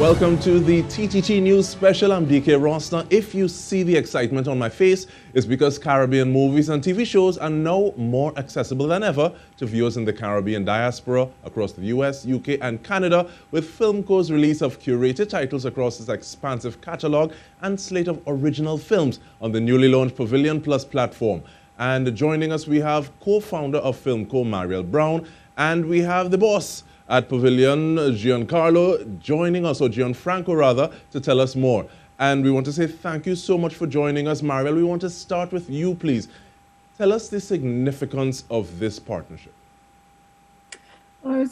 Welcome to the TTT News Special. I'm DK Rosner. If you see the excitement on my face, it's because Caribbean movies and TV shows are now more accessible than ever to viewers in the Caribbean diaspora across the US, UK, and Canada, with FilmCo's release of curated titles across its expansive catalogue and slate of original films on the newly launched Pavilion Plus platform. And joining us, we have co-founder of FilmCo, Mariel Brown, and we have the boss at Pavilion, Gian Franco rather, to tell us more. And we want to say thank you so much for joining us, Mariel. We want to start with you, please. Tell us the significance of this partnership. Well,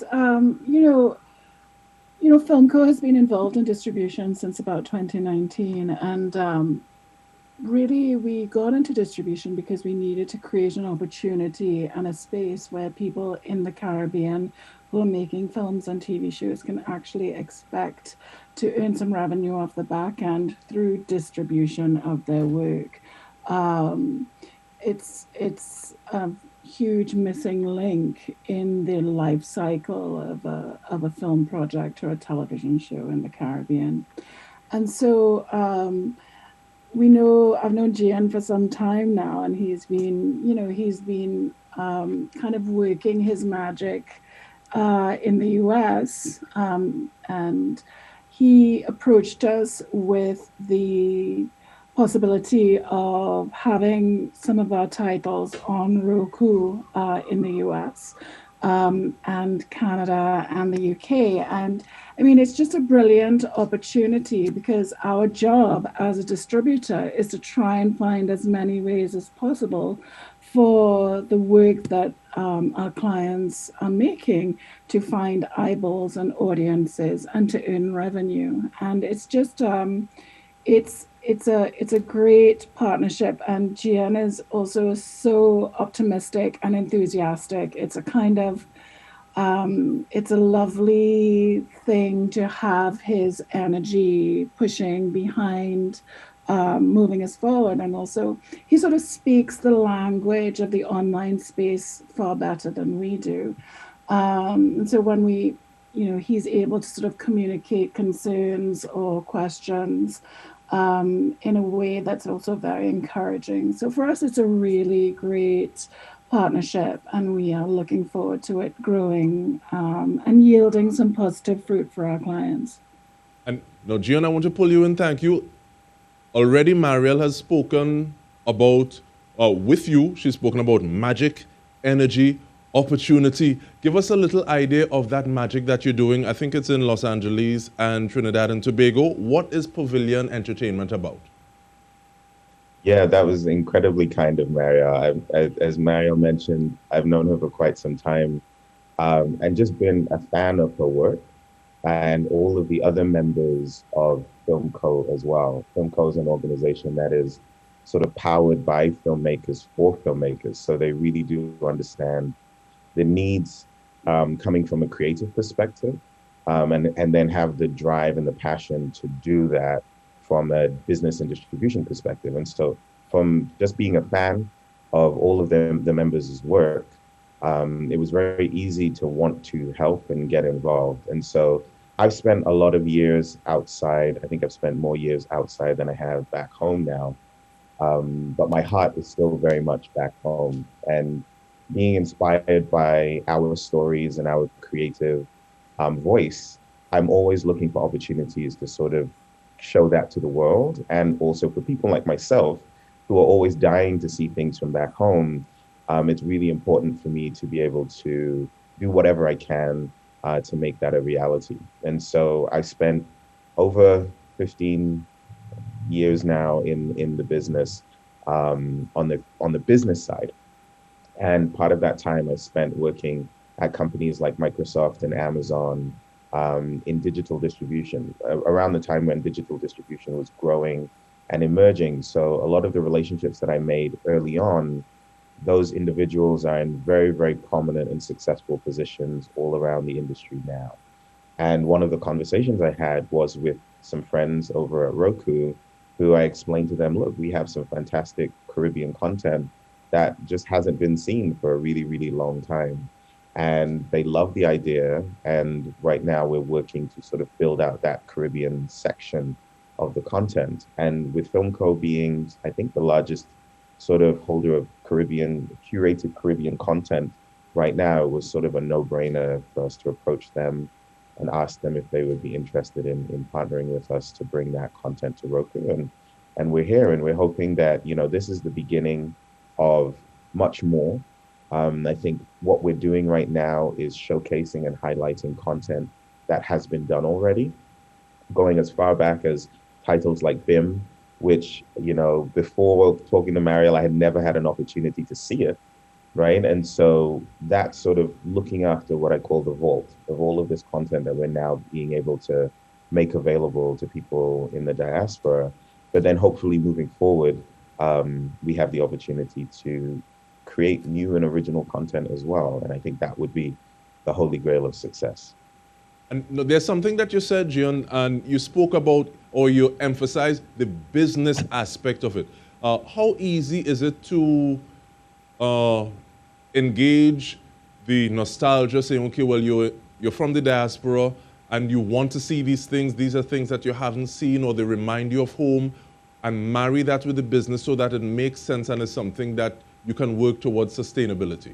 FilmCo has been involved in distribution since about 2019, and really we got into distribution because we needed to create an opportunity and a space where people in the Caribbean who are making films and TV shows can actually expect to earn some revenue off the back end through distribution of their work. It's a huge missing link in the life cycle of a film project or a television show in the Caribbean. And so I've known Gian for some time now, and he's been kind of working his magic in the US, and he approached us with the possibility of having some of our titles on Roku in the US and Canada and the UK. And I mean, it's just a brilliant opportunity because our job as a distributor is to try and find as many ways as possible for the work that our clients are making to find eyeballs and audiences and to earn revenue. And it's just it's a great partnership, and Gian is also so optimistic and enthusiastic. It's a kind of it's a lovely thing to have his energy pushing behind moving us forward. And also he sort of speaks the language of the online space far better than we do. And so when he's able to sort of communicate concerns or questions in a way that's also very encouraging. So for us, it's a really great partnership, and we are looking forward to it growing and yielding some positive fruit for our clients. And now, Gian, I want to pull you in. Thank you. Already, Mariel has spoken about, with you, she's spoken about magic, energy, opportunity. Give us a little idea of that magic that you're doing. I think it's in Los Angeles and Trinidad and Tobago. What is Pavilion Entertainment about? Yeah, that was incredibly kind of Mariel. As Mariel mentioned, I've known her for quite some time and just been a fan of her work and all of the other members of FilmCo as well. FilmCo is an organization that is sort of powered by filmmakers for filmmakers. So they really do understand the needs coming from a creative perspective and then have the drive and the passion to do that from a business and distribution perspective. And so from just being a fan of all of the members' work, it was very easy to want to help and get involved. And so I've spent a lot of years outside. I think I've spent more years outside than I have back home now. But my heart is still very much back home. And being inspired by our stories and our creative voice, I'm always looking for opportunities to sort of show that to the world. And also for people like myself, who are always dying to see things from back home, it's really important for me to be able to do whatever I can to make that a reality. And so I spent over 15 years now in the business, on the business side. And part of that time I spent working at companies like Microsoft and Amazon in digital distribution, around the time when digital distribution was growing and emerging. So a lot of the relationships that I made early on, those individuals are in very, very prominent and successful positions all around the industry now. And one of the conversations I had was with some friends over at Roku, who I explained to them, look, we have some fantastic Caribbean content that just hasn't been seen for a really, really long time. And they love the idea. And right now we're working to sort of build out that Caribbean section of the content. And with FilmCo being, I think, the largest sort of holder of curated Caribbean content right now, it was sort of a no-brainer for us to approach them and ask them if they would be interested in partnering with us to bring that content to Roku. And we're here, and we're hoping that, you know, this is the beginning of much more. I think what we're doing right now is showcasing and highlighting content that has been done already, going as far back as titles like BIM, which, you know, before talking to Mariel, I had never had an opportunity to see it, right? And so that's sort of looking after what I call the vault of all of this content that we're now being able to make available to people in the diaspora. But then hopefully moving forward, we have the opportunity to create new and original content as well. And I think that would be the holy grail of success. And there's something that you said, Gian, and you spoke about, or you emphasized the business aspect of it. How easy is it to engage the nostalgia, saying, okay, well, you're from the diaspora and you want to see these are things that you haven't seen, or they remind you of home, and marry that with the business so that it makes sense and is something that you can work towards sustainability?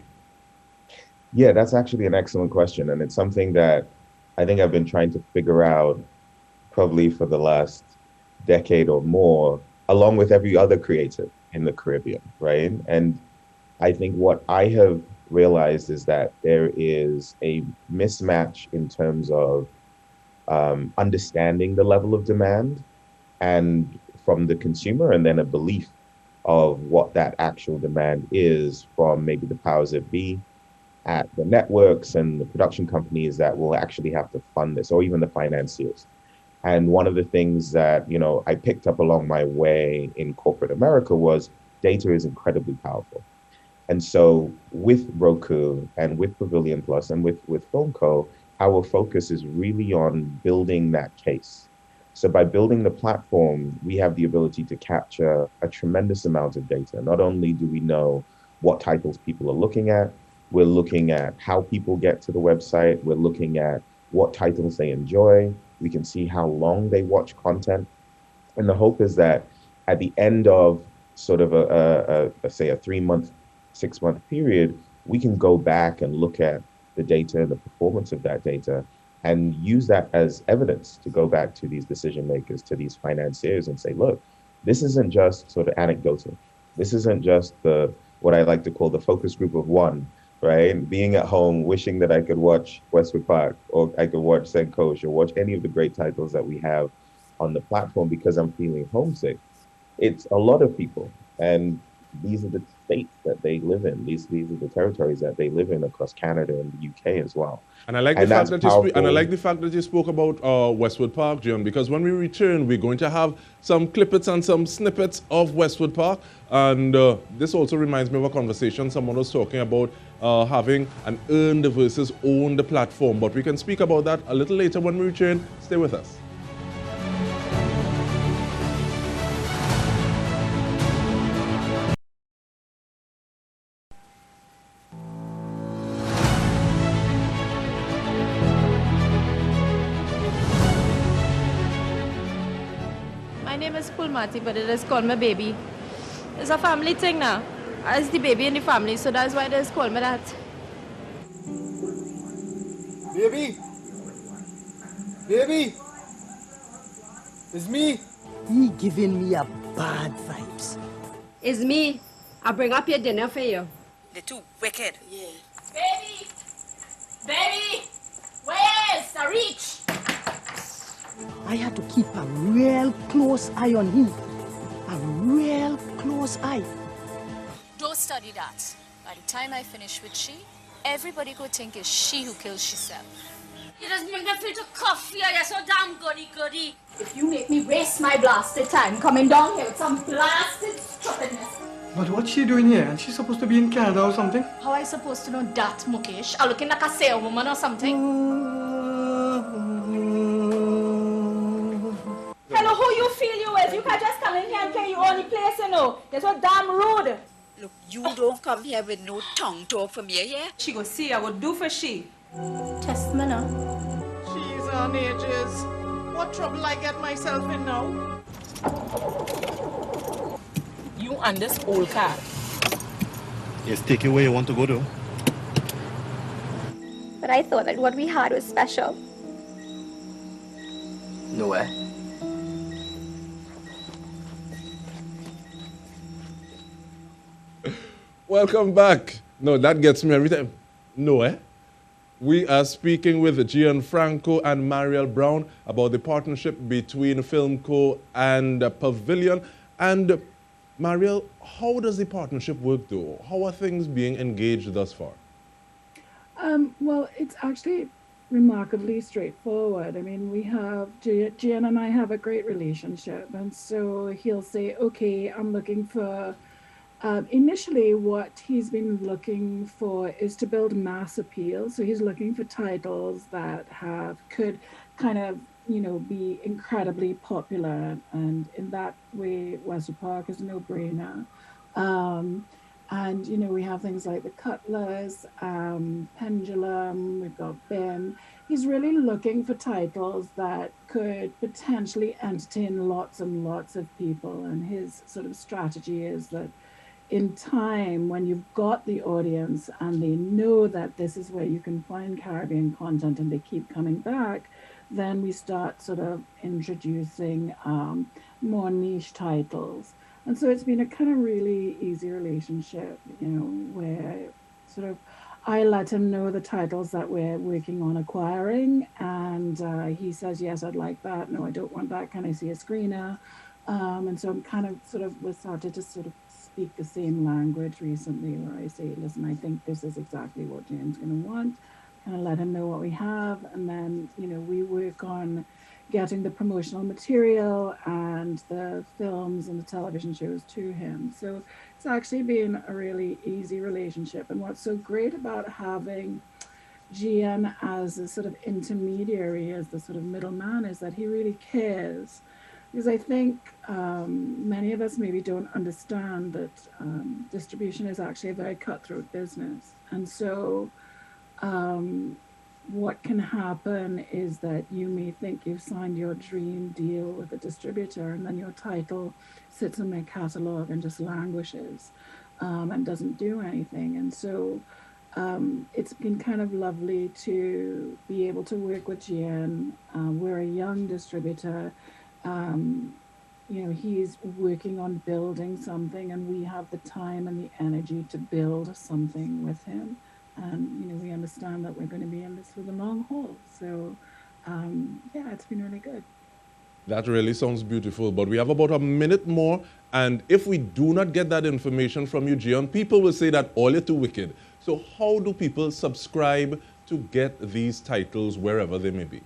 Yeah, that's actually an excellent question. And it's something that I think I've been trying to figure out probably for the last decade or more, along with every other creator in the Caribbean, right? And I think what I have realized is that there is a mismatch in terms of understanding the level of demand and from the consumer, and then a belief of what that actual demand is from maybe the powers that be at the networks and the production companies that will actually have to fund this, or even the financiers. And one of the things that, you know, I picked up along my way in corporate America was data is incredibly powerful. And so with Roku and with Pavilion Plus and with FilmCo, our focus is really on building that case. So by building the platform, we have the ability to capture a tremendous amount of data. Not only do we know what titles people are looking at, we're looking at how people get to the website. We're looking at what titles they enjoy. We can see how long they watch content. And the hope is that at the end of sort of let's say a 3-month, 6-month period, we can go back and look at the data, the performance of that data, and use that as evidence to go back to these decision makers, to these financiers, and say, look, this isn't just sort of anecdotal. This isn't just what I like to call the focus group of one, right? Being at home, wishing that I could watch Westwood Park, or I could watch Senkosh, or watch any of the great titles that we have on the platform because I'm feeling homesick. It's a lot of people, and these are the states that they live in. These are the territories that they live in across Canada and the UK as well. And I like the fact that you spoke about Westwood Park, Gian, because when we return, we're going to have some clippets and some snippets of Westwood Park. And this also reminds me of a conversation someone was talking about having an earned versus owned platform. But we can speak about that a little later when we return. Stay with us. But it is called my baby. It's a family thing now. It's the baby in the family, so that's why they call me that. Baby! Baby! It's me! He giving me a bad vibes. It's me. I bring up your dinner for you. They're too wicked. Yeah. Baby! Baby! Where's the reach? I had to keep a real close eye on him. A real close eye. Don't study that. By the time I finish with she, everybody could think it's she who killed herself. You just bring that filter coffee, you're so damn goody. If you make me waste my blasted time coming down here with some blasted stupidness. But what's she doing here? And she's supposed to be in Canada or something? How I supposed to know that, Mukesh? I'm looking like a saleswoman or something. Hello, who you feel you is? You can't just come in here and play your only place, you know. You're so damn rude. Look, you don't come here with no tongue talk from here, yeah? She go see I would do for she. Test me now. She's on ages. What trouble I get myself in now? You and this old car. Yes, take it where you want to go to. But I thought that what we had was special. No way. Welcome back. No, that gets me every time. No, eh? We are speaking with Gian Franco and Mariel Brown about the partnership between FilmCo and Pavilion. And Mariel, how does the partnership work though? How are things being engaged thus far? Well, it's actually remarkably straightforward. I mean, we have, Gian and I have a great relationship. And so he'll say, okay, I'm looking for, initially what he's been looking for is to build mass appeal. So he's looking for titles that could kind of, you know, be incredibly popular. And in that way, Wester Park is a no-brainer. And, you know, we have things like The Cutlers, Pendulum, we've got Ben. He's really looking for titles that could potentially entertain lots and lots of people. And his sort of strategy is that in time, when you've got the audience and they know that this is where you can find Caribbean content and they keep coming back, then we start sort of introducing more niche titles. And so it's been a kind of really easy relationship, you know, where sort of I let him know the titles that we're working on acquiring, and he says, yes, I'd like that. No, I don't want that. Can I see a screener? And so I'm kind of we started to sort of speak the same language recently where I say, listen, I think this is exactly what Jane's going to want. Kind of let him know what we have. And then, you know, we work on getting the promotional material and the films and the television shows to him. So it's actually been a really easy relationship. And what's so great about having Gian as a sort of intermediary, as the sort of middleman, is that he really cares. Because I think many of us maybe don't understand that distribution is actually a very cutthroat business. And so what can happen is that you may think you've signed your dream deal with a distributor, and then your title sits in their catalog and just languishes and doesn't do anything. And so it's been kind of lovely to be able to work with Gian. We're a young distributor. You know, he's working on building something, and we have the time and the energy to build something with him. And, you know, we understand that we're going to be in this for the long haul. So, yeah, it's been really good. That really sounds beautiful, but we have about a minute more. And if we do not get that information from you, Gian, people will say that all you're too wicked. So how do people subscribe to get these titles wherever they may be?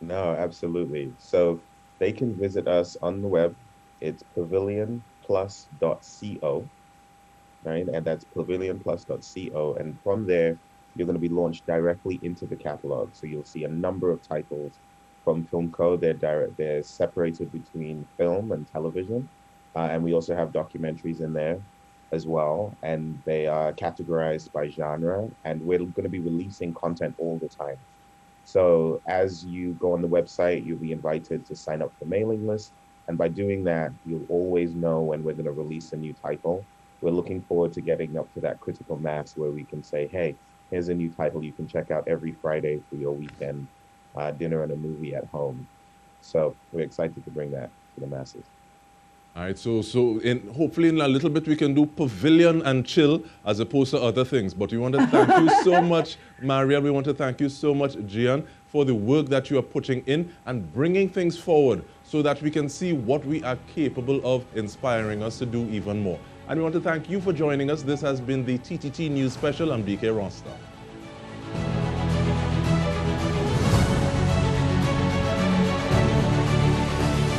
No, absolutely. So they can visit us on the web. It's pavilionplus.co. Right? And that's pavilionplus.co. And from there, you're going to be launched directly into the catalog. So you'll see a number of titles from FilmCo. They're separated between film and television. And we also have documentaries in there as well. And they are categorized by genre. And we're going to be releasing content all the time. So as you go on the website, you'll be invited to sign up for mailing list. And by doing that, you'll always know when we're going to release a new title. We're looking forward to getting up to that critical mass where we can say, hey, here's a new title you can check out every Friday for your weekend dinner and a movie at home. So we're excited to bring that to the masses. All right, so hopefully in a little bit we can do pavilion and chill as opposed to other things. But we want to thank you so much, Mariel. We want to thank you so much, Gian, for the work that you are putting in and bringing things forward so that we can see what we are capable of, inspiring us to do even more. And we want to thank you for joining us. This has been the TTT News Special. I'm DK Ronstar.